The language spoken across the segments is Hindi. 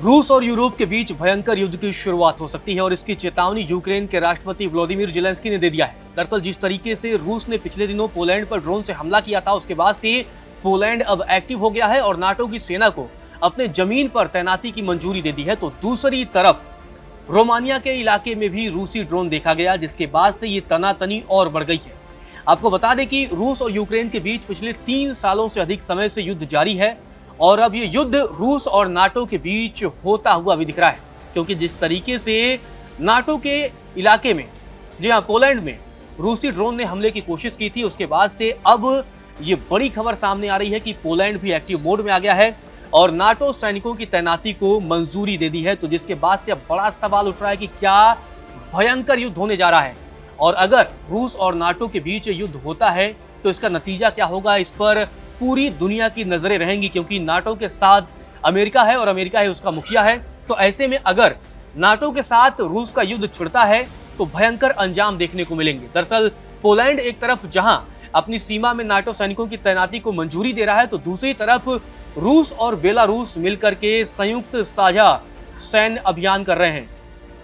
रूस और यूरोप के बीच भयंकर युद्ध की शुरुआत हो सकती है और इसकी चेतावनी यूक्रेन के राष्ट्रपति व्लादिमीर जेलेंस्की ने दे दिया है। दरअसल जिस तरीके से रूस ने पिछले दिनों पोलैंड पर ड्रोन से हमला किया था, उसके बाद से पोलैंड अब एक्टिव हो गया है और नाटो की सेना को अपने जमीन पर तैनाती की मंजूरी दे दी है। तो दूसरी तरफ रोमानिया के इलाके में भी रूसी ड्रोन देखा गया, जिसके बाद से ये तनातनी और बढ़ गई है। आपको बता दें कि रूस और यूक्रेन के बीच पिछले 3 सालों से अधिक समय से युद्ध जारी है और अब ये युद्ध रूस और नाटो के बीच होता हुआ भी दिख रहा है, क्योंकि जिस तरीके से नाटो के इलाके में, जी हाँ, पोलैंड में रूसी ड्रोन ने हमले की कोशिश की थी, उसके बाद से अब ये बड़ी खबर सामने आ रही है कि पोलैंड भी एक्टिव मोड में आ गया है और नाटो सैनिकों की तैनाती को मंजूरी दे दी है। तो जिसके बाद से अब बड़ा सवाल उठ रहा है कि क्या भयंकर युद्ध होने जा रहा है और अगर रूस और नाटो के बीच युद्ध होता है तो इसका नतीजा क्या होगा, इस पर पूरी दुनिया की नजरें रहेंगी, क्योंकि नाटो के साथ अमेरिका है और अमेरिका ही उसका मुखिया है। तो ऐसे में अगर नाटो के साथ रूस का युद्ध छिड़ता है तो भयंकर अंजाम देखने को मिलेंगे। दरअसल पोलैंड एक तरफ जहां अपनी सीमा में नाटो सैनिकों की तैनाती को मंजूरी दे रहा है, तो दूसरी तरफ रूस और बेलारूस मिलकर के संयुक्त साझा सैन्य अभियान कर रहे हैं,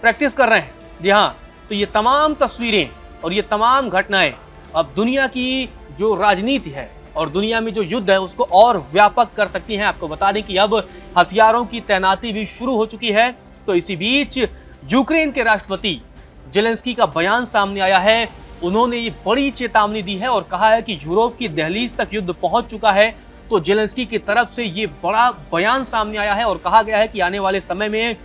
प्रैक्टिस कर रहे हैं। जी हाँ, तो ये तमाम तस्वीरें और ये तमाम घटनाएं अब दुनिया की जो राजनीति है और दुनिया में जो युद्ध है उसको और व्यापक कर सकती हैं। आपको बता दें कि अब हथियारों की तैनाती भी शुरू हो चुकी है। तो इसी बीच यूक्रेन के राष्ट्रपति जेलेंस्की का बयान सामने आया है। उन्होंने ये बड़ी चेतावनी दी है और कहा है कि यूरोप की दहलीज तक युद्ध पहुंच चुका है। तो जेलेंस्की की तरफ से ये बड़ा बयान सामने आया है और कहा गया है कि आने वाले समय में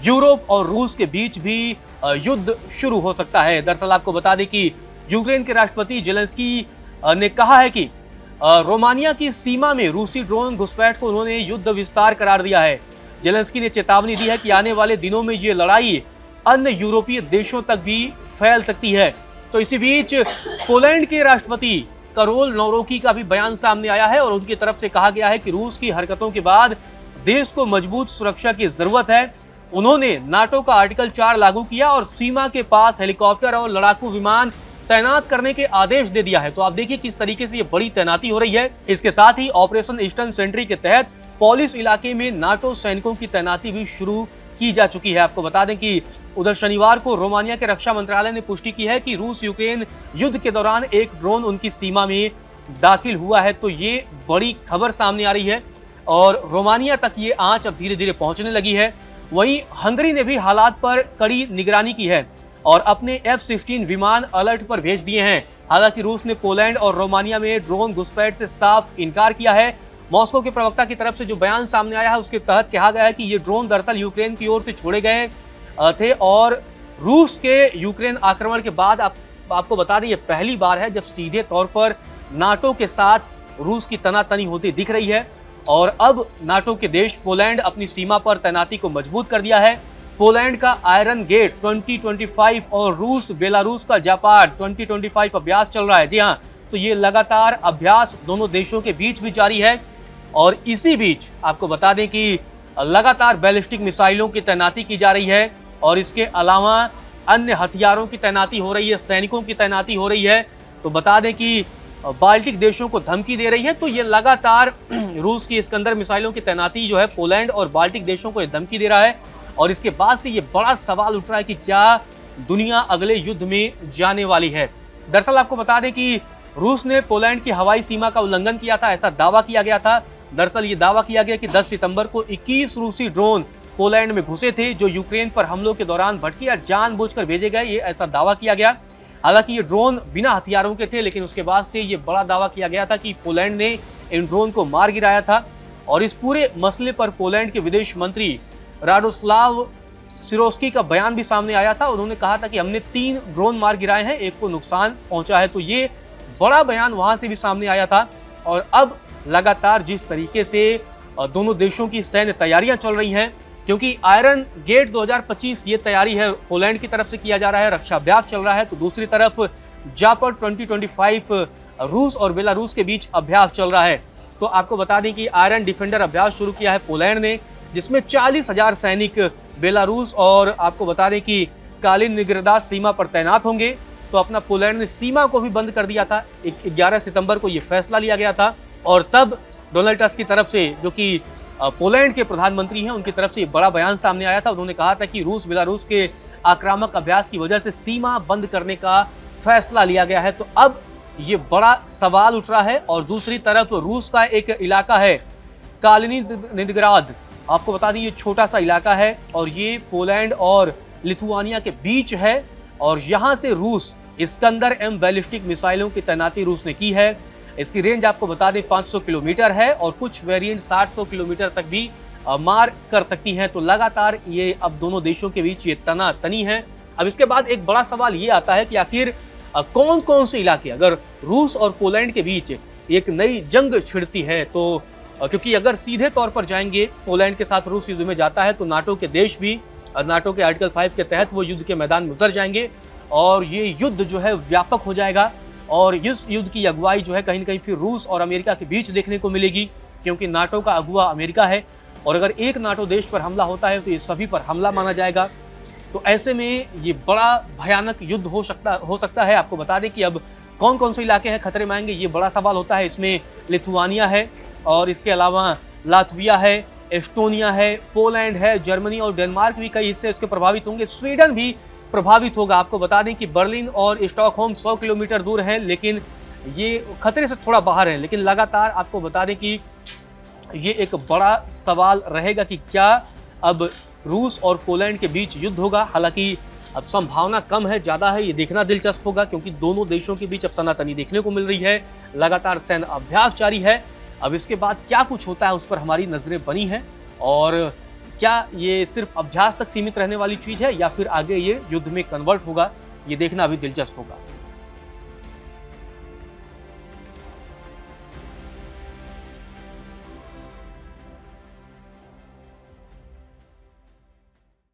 यूरोप और रूस के बीच भी युद्ध शुरू हो सकता है। दरअसल आपको बता दें कि यूक्रेन के राष्ट्रपति जेलेंस्की ने कहा है कि रोमानिया की सीमा में रूसी ड्रोन घुसपैठ को उन्होंने युद्ध विस्तार करार दिया है। जेलेंस्की ने चेतावनी दी है कि आने वाले दिनों में ये लड़ाई अन्य यूरोपीय देशों तक भी फैल सकती है। तो इसी बीच पोलैंड के राष्ट्रपति करोल नौरोकी का भी बयान सामने आया है और उनकी तरफ से कहा गया है कि रूस की हरकतों के बाद देश को मजबूत सुरक्षा की जरूरत है। उन्होंने नाटो का आर्टिकल 4 लागू किया और सीमा के पास हेलीकॉप्टर और लड़ाकू विमान तैनात करने के आदेश दे दिया है। तो आप देखिए किस तरीके से ये बड़ी तैनाती हो रही है। इसके साथ ही ऑपरेशन ईस्टर्न सेंट्री के तहत पोलिस इलाके में नाटो सैनिकों की तैनाती भी शुरू की जा चुकी है। आपको बता दें कि उधर शनिवार को रोमानिया के रक्षा मंत्रालय ने पुष्टि की है कि रूस यूक्रेन युद्ध के दौरान एक ड्रोन उनकी सीमा में दाखिल हुआ है। तो ये बड़ी खबर सामने आ रही है और रोमानिया तक ये आंच अब धीरे धीरे पहुंचने लगी है। वहीं हंगरी ने भी हालात पर कड़ी निगरानी की है और अपने F-16 विमान अलर्ट पर भेज दिए हैं। हालांकि रूस ने पोलैंड और रोमानिया में ड्रोन घुसपैठ से साफ इनकार किया है। मॉस्को के प्रवक्ता की तरफ से जो बयान सामने आया है उसके तहत कहा गया है कि ये ड्रोन दरअसल यूक्रेन की ओर से छोड़े गए थे और रूस के यूक्रेन आक्रमण के बाद आपको बता दें ये पहली बार है जब सीधे तौर पर नाटो के साथ रूस की तनातनी होती दिख रही है। और अब नाटो के देश पोलैंड अपनी सीमा पर तैनाती को मजबूत कर दिया है। पोलैंड का आयरन गेट 2025 और रूस बेलारूस का जापाड 2025 अभ्यास चल रहा है। जी हाँ, तो ये लगातार अभ्यास दोनों देशों के बीच भी जारी है और इसी बीच आपको बता दें कि लगातार बैलिस्टिक मिसाइलों की तैनाती की जा रही है और इसके अलावा अन्य हथियारों की तैनाती हो रही है, सैनिकों की तैनाती हो रही है। तो बता दें कि बाल्टिक देशों को धमकी दे रही है। तो ये लगातार रूस की इस्कंदर मिसाइलों की तैनाती जो है पोलैंड और बाल्टिक देशों को धमकी दे रहा है और इसके बाद से ये बड़ा सवाल उठ रहा है कि क्या दुनिया अगले युद्ध में जाने वाली है। दरअसल आपको बता दें कि रूस ने पोलैंड की हवाई सीमा का उल्लंघन किया था, ऐसा दावा किया गया था। दरअसल ये दावा किया गया कि 10 सितंबर को 21 रूसी ड्रोन पोलैंड में घुसे थे जो यूक्रेन पर हमलों के दौरान भटके या जानबूझकर भेजे गए, ये ऐसा दावा किया गया। हालांकि ये ड्रोन बिना हथियारों के थे, लेकिन उसके बाद से ये बड़ा दावा किया गया था कि पोलैंड ने इन ड्रोन को मार गिराया था। और इस पूरे मसले पर पोलैंड के विदेश मंत्री राडोस्लाव सिरोस्की का बयान भी सामने आया था। उन्होंने कहा था कि हमने 3 ड्रोन मार गिराए हैं, एक को नुकसान पहुंचा है। तो ये बड़ा बयान वहां से भी सामने आया था। और अब लगातार जिस तरीके से दोनों देशों की सैन्य तैयारियां चल रही हैं, क्योंकि आयरन गेट 2025 ये तैयारी है पोलैंड की तरफ से किया जा रहा है, रक्षा अभ्यास चल रहा है। तो दूसरी तरफ जापाड 2025 रूस और बेलारूस के बीच अभ्यास चल रहा है। तो आपको बता दें कि आयरन डिफेंडर अभ्यास शुरू किया है पोलैंड ने, जिसमें 40,000 सैनिक बेलारूस और आपको बता दें कि कालीन निगरदास सीमा पर तैनात होंगे। तो अपना पोलैंड ने सीमा को भी बंद कर दिया था। 11 सितंबर को ये फैसला लिया गया था और तब डोनाल्ड टस्क की तरफ से, जो कि पोलैंड के प्रधानमंत्री हैं, उनकी तरफ से ये बड़ा बयान सामने आया था। उन्होंने कहा था कि रूस बेलारूस के आक्रामक अभ्यास की वजह से सीमा बंद करने का फैसला लिया गया है। तो अब ये बड़ा सवाल उठ रहा है। और दूसरी तरफ रूस का एक इलाका है कालिनिनग्राद, आपको बता दें ये छोटा सा इलाका है और ये पोलैंड और लिथुआनिया के बीच है। और यहाँ से रूस इस्कंदर-M बैलिस्टिक मिसाइलों की तैनाती रूस ने की है। इसकी रेंज आपको बता दें 500 किलोमीटर है और कुछ वेरिएंट 60 किलोमीटर तक भी मार कर सकती हैं। तो लगातार ये अब दोनों देशों के बीच ये तनातनी है। अब इसके बाद एक बड़ा सवाल ये आता है कि आखिर कौन कौन से इलाके, अगर रूस और पोलैंड के बीच एक नई जंग छिड़ती है तो क्योंकि अगर सीधे तौर पर जाएंगे, पोलैंड के साथ रूस युद्ध में जाता है तो नाटो के देश भी नाटो के आर्टिकल 5 के तहत वो युद्ध के मैदान में उतर जाएंगे और ये युद्ध जो है व्यापक हो जाएगा। और इस युद्ध की अगुवाई जो है कहीं ना कहीं फिर रूस और अमेरिका के बीच देखने को मिलेगी, क्योंकि नाटो का अगुवा अमेरिका है और अगर एक नाटो देश पर हमला होता है तो ये सभी पर हमला माना जाएगा। तो ऐसे में ये बड़ा भयानक युद्ध हो सकता है। आपको बता दें कि अब कौन कौन से इलाके हैं खतरे में आएंगे, ये बड़ा सवाल होता है। इसमें लिथुआनिया है और इसके अलावा लातविया है, एस्टोनिया है, पोलैंड है, जर्मनी और डेनमार्क भी कई हिस्से इसके प्रभावित होंगे। स्वीडन भी प्रभावित होगा। आपको बता दें कि बर्लिन और स्टॉकहोम 100 किलोमीटर दूर है, लेकिन ये खतरे से थोड़ा बाहर है। लेकिन लगातार आपको बता दें कि ये एक बड़ा सवाल रहेगा कि क्या अब रूस और पोलैंड के बीच युद्ध होगा। हालांकि अब संभावना कम है, ज़्यादा है, ये देखना दिलचस्प होगा, क्योंकि दोनों देशों के बीच अब तनातनी देखने को मिल रही है। लगातार सैन्य अभ्यास जारी है। अब इसके बाद क्या कुछ होता है उस पर हमारी नजरें बनी हैं और क्या ये सिर्फ अभ्यास तक सीमित रहने वाली चीज़ है या फिर आगे ये युद्ध में कन्वर्ट होगा, ये देखना अभी दिलचस्प होगा।